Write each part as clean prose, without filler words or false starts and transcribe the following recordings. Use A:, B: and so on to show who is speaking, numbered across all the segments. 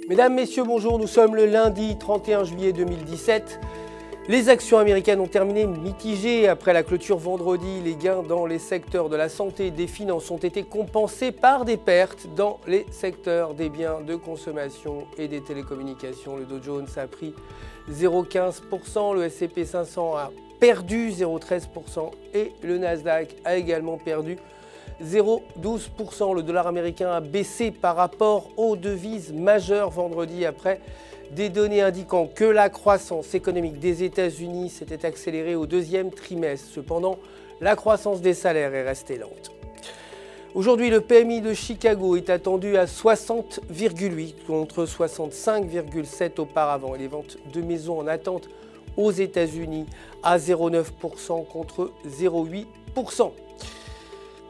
A: Mesdames, Messieurs, bonjour, nous sommes le lundi 31 juillet 2017. Les actions américaines ont terminé mitigées après la clôture vendredi. Les gains dans les secteurs de la santé et des finances ont été compensés par des pertes dans les secteurs des biens de consommation et des télécommunications. Le Dow Jones a pris 0,15%, le S&P 500 a perdu 0,13% et le Nasdaq a également perdu 0,12%. Le dollar américain a baissé par rapport aux devises majeures vendredi après des données indiquant que la croissance économique des États-Unis s'était accélérée au deuxième trimestre. Cependant, la croissance des salaires est restée lente. Aujourd'hui, le PMI de Chicago est attendu à 60,8 contre 65,7 auparavant. Et les ventes de maisons en attente aux États-Unis à 0,9% contre 0,8%.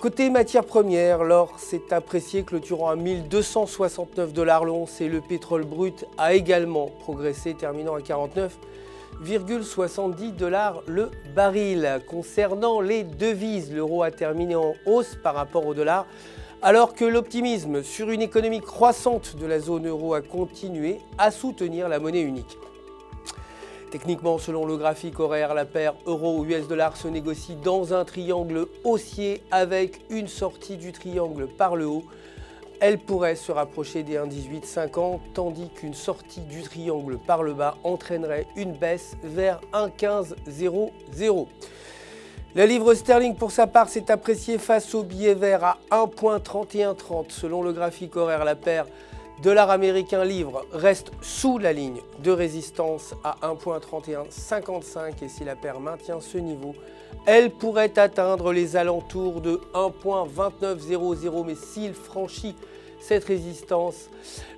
A: Côté matières premières, l'or s'est apprécié, clôturant à 1269 $ l'once et le pétrole brut a également progressé, terminant à 49,70 $ le baril. Concernant les devises, l'euro a terminé en hausse par rapport au dollar, alors que l'optimisme sur une économie croissante de la zone euro a continué à soutenir la monnaie unique. Techniquement, selon le graphique horaire, la paire euro-US dollar se négocie dans un triangle haussier avec une sortie du triangle par le haut. Elle pourrait se rapprocher des 1,1850 tandis qu'une sortie du triangle par le bas entraînerait une baisse vers 1,1500. La livre sterling pour sa part s'est appréciée face au billet vert à 1,3130. Selon le graphique horaire, la paire dollar américain livre reste sous la ligne de résistance à 1,3155 et si la paire maintient ce niveau, elle pourrait atteindre les alentours de 1,2900, mais s'il franchit cette résistance,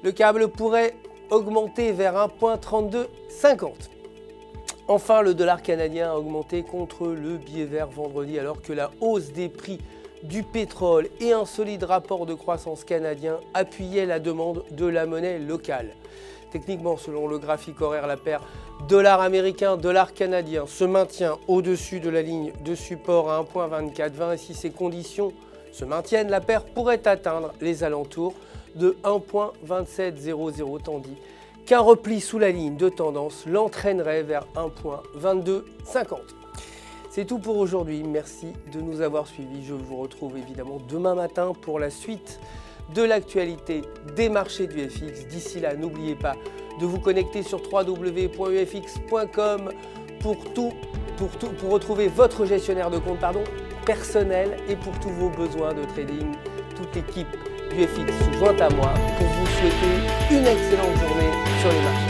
A: le câble pourrait augmenter vers 1,3250. Enfin, le dollar canadien a augmenté contre le billet vert vendredi alors que la hausse des prix du pétrole et un solide rapport de croissance canadien appuyaient la demande de la monnaie locale. Techniquement, selon le graphique horaire, la paire dollar américain, dollar canadien se maintient au-dessus de la ligne de support à 1,2420 et si ces conditions se maintiennent, la paire pourrait atteindre les alentours de 1,2700 tandis qu'un repli sous la ligne de tendance l'entraînerait vers 1,2250. C'est tout pour aujourd'hui, merci de nous avoir suivis. Je vous retrouve évidemment demain matin pour la suite de l'actualité des marchés du FX. D'ici là, n'oubliez pas de vous connecter sur www.ufx.com pour retrouver votre gestionnaire de compte personnel et pour tous vos besoins de trading. Toute l'équipe du FX se joint à moi pour vous souhaiter une excellente journée sur les marchés.